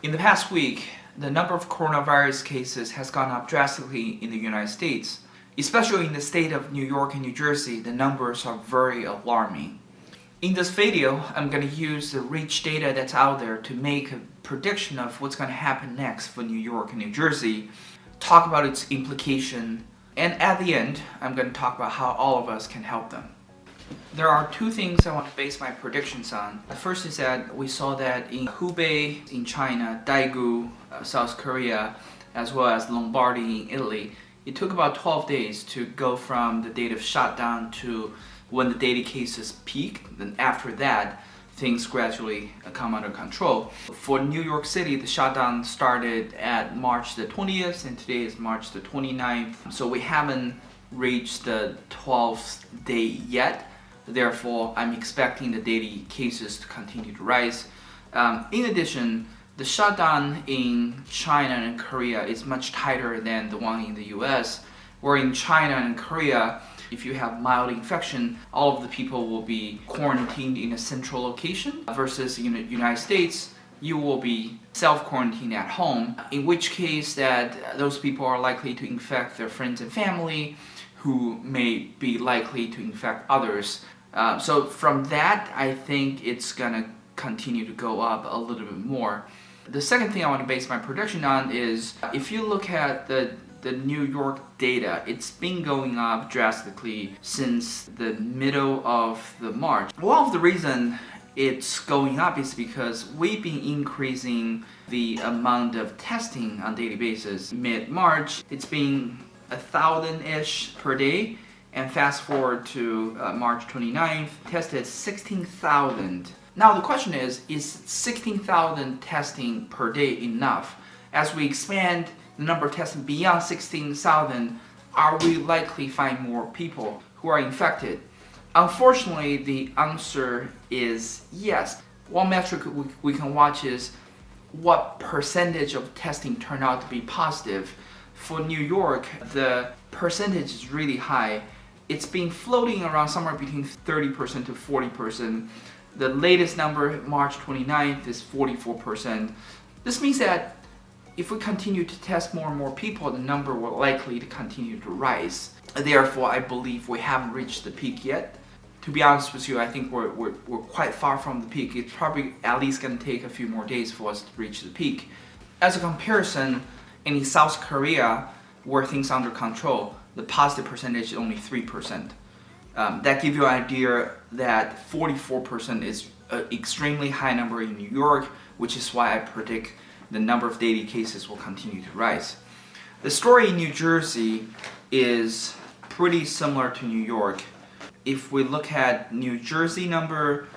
In the past week, the number of coronavirus cases has gone up drastically in the United States. Especially in the state of New York and New Jersey, the numbers are very alarming. In this video, I'm going to use the rich data that's out there to make a prediction of what's going to happen next for New York and New Jersey, talk about its implication, and at the end, I'm going to talk about how all of us can help them. There are two things I want to base my predictions on. The first is that we saw that in Hubei in China, Daegu, South Korea, as well as Lombardy in Italy, it took about 12 days to go from the date of shutdown to when the daily cases peaked. Then after that, things gradually come under control. For New York City, the shutdown started at March the 20th and today is March the 29th. So we haven't reached the 12th day yet. Therefore, I'm expecting the daily cases to continue to rise. In addition, the shutdown in China and Korea is much tighter than the one in the US, where in China and Korea, if you have mild infection, all of the people will be quarantined in a central location, versus in the United States, you will be self-quarantined at home, in which case that those people are likely to infect their friends and family, who may be likely to infect others. So from that, I think it's gonna continue to go up a little bit more. The second thing I want to base my prediction on is, if you look at the New York data, it's been going up drastically since the middle of the March. One of the reasons it's going up is because we've been increasing the amount of testing on a daily basis. Mid-March, it's been 1,000-ish per day, and fast forward to March 29th, tested 16,000. Now the question is 16,000 testing per day enough? As we expand the number of testing beyond 16,000, are we likely find more people who are infected? Unfortunately, the answer is yes. One metric we can watch is what percentage of testing turned out to be positive. For New York, the percentage is really high. It's been floating around somewhere between 30% to 40%. The latest number, March 29th, is 44%. This means that if we continue to test more and more people, the number will likely to continue to rise. Therefore, I believe we haven't reached the peak yet. To be honest with you, I think we're quite far from the peak. It's probably at least going to take a few more days for us to reach the peak. As a comparison, in South Korea, where things are under control, the positive percentage is only 3%. That gives you an idea that 44% is an extremely high number in New York, which is why I predict the number of daily cases will continue to rise. The story in New Jersey is pretty similar to New York. If we look at New Jersey number,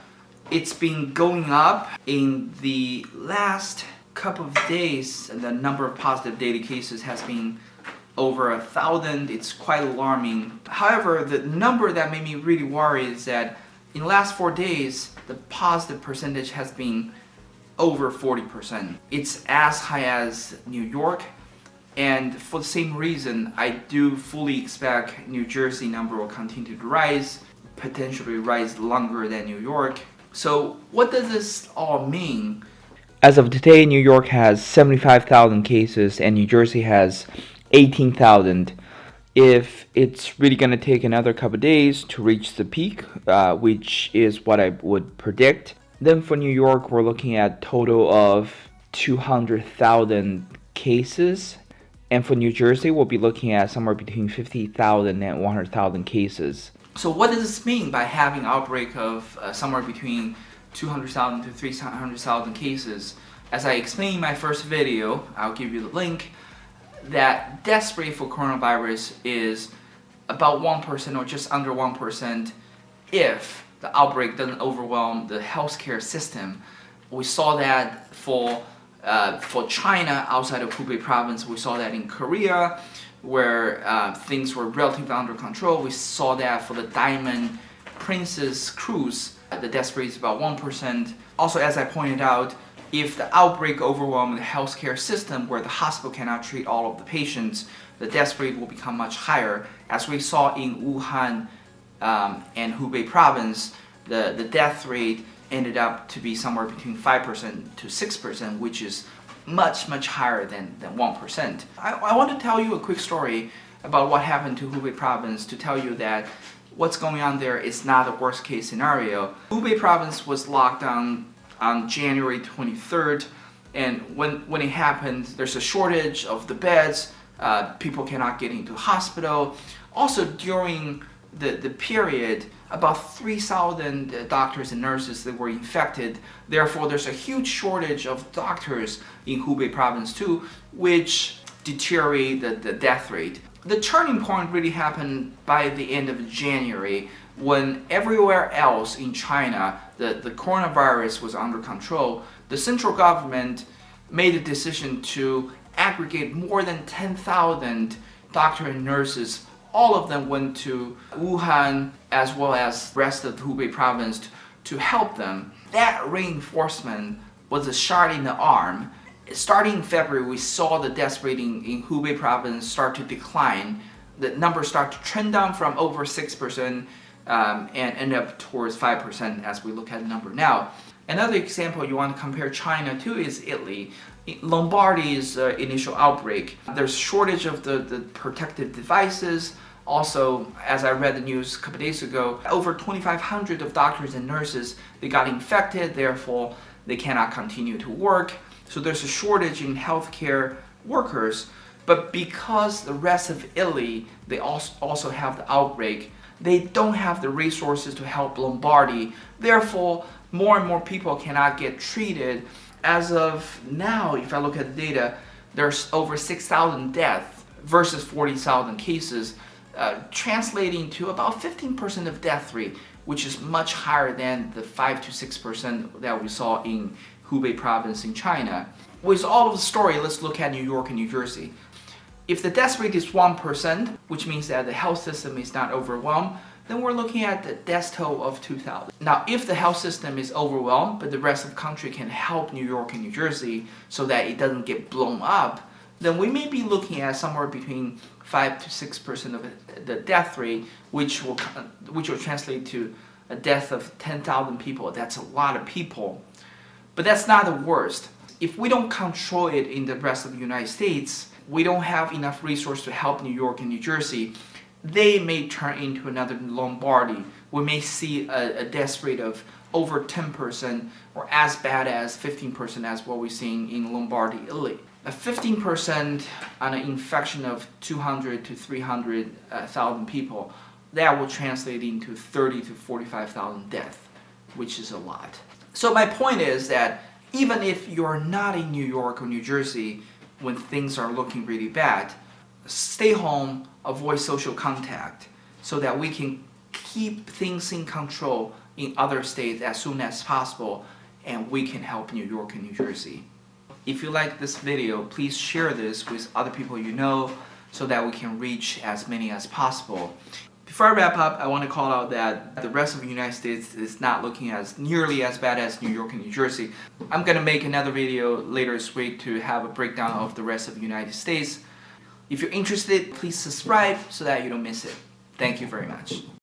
it's been going up. In the last couple of days, the number of positive daily cases has been over 1,000. It's quite alarming. However, the number that made me really worry is that in the last 4 days, the positive percentage has been over 40%. It's as high as New York, and for the same reason, I do fully expect New Jersey number will continue to rise, potentially rise longer than New York. So what does this all mean? As of today, New York has 75,000 cases and New Jersey has 18,000. If it's really going to take another couple of days to reach the peak, which is what I would predict, then for New York, we're looking at a total of 200,000 cases. And for New Jersey, we'll be looking at somewhere between 50,000 and 100,000 cases. So what does this mean by having an outbreak of somewhere between 200,000 to 300,000 cases? As I explained in my first video, I'll give you the link, that death rate for coronavirus is about 1% or just under 1% if the outbreak doesn't overwhelm the healthcare system. We saw that for China, outside of Hubei province. We saw that in Korea, where things were relatively under control. We saw that for the Diamond Princess cruise, the death rate is about 1%. Also, as I pointed out, if the outbreak overwhelms the healthcare system where the hospital cannot treat all of the patients, the death rate will become much higher. As we saw in Wuhan and Hubei province, the death rate ended up to be somewhere between 5% to 6%, which is much higher than 1%. I want to tell you a quick story about what happened to Hubei province to tell you that what's going on there is not a worst case scenario. Hubei province was locked down on January 23rd, and when it happened, there's a shortage of the beds, people cannot get into hospital. Also during the period, about 3,000 doctors and nurses that were infected. Therefore, there's a huge shortage of doctors in Hubei province too, which deteriorate the death rate. The turning point really happened by the end of January, when everywhere else in China, the coronavirus was under control. The central government made a decision to aggregate more than 10,000 doctors and nurses. All of them went to Wuhan as well as the rest of the Hubei province to help them. That reinforcement was a shot in the arm. Starting in February, we saw the death rate in Hubei province start to decline. The numbers start to trend down from over 6% and end up towards 5% as we look at the number now. Another example you want to compare China to is Italy. Lombardy's initial outbreak. There's shortage of the protective devices. Also, as I read the news a couple days ago, over 2,500 of doctors and nurses, they got infected, therefore they cannot continue to work. So there's a shortage in healthcare workers. But because the rest of Italy, they also have the outbreak, they don't have the resources to help Lombardy. Therefore, more and more people cannot get treated. As of now, if I look at the data, there's over 6,000 deaths versus 40,000 cases, translating to about 15% of death rate, which is much higher than the 5 to 6% that we saw in Hubei province in China. With all of the story, let's look at New York and New Jersey. If the death rate is 1%, which means that the health system is not overwhelmed, then we're looking at the death toll of 2,000. Now, if the health system is overwhelmed, but the rest of the country can help New York and New Jersey so that it doesn't get blown up, then we may be looking at somewhere between 5 to 6% of the death rate, which will translate to a death of 10,000 people. That's a lot of people. But that's not the worst. If we don't control it in the rest of the United States, we don't have enough resources to help New York and New Jersey, they may turn into another Lombardy. We may see a death rate of over 10% or as bad as 15% as what we're seeing in Lombardy, Italy. A 15% on an infection of 200 to 300,000 people, that will translate into 30 to 45,000 deaths, which is a lot. So my point is that even if you're not in New York or New Jersey when things are looking really bad, stay home, avoid social contact so that we can keep things in control in other states as soon as possible, and we can help New York and New Jersey. If you like this video, please share this with other people you know so that we can reach as many as possible. Before I wrap up, I want to call out that the rest of the United States is not looking as nearly as bad as New York and New Jersey. I'm going to make another video later this week to have a breakdown of the rest of the United States. If you're interested, please subscribe so that you don't miss it. Thank you very much.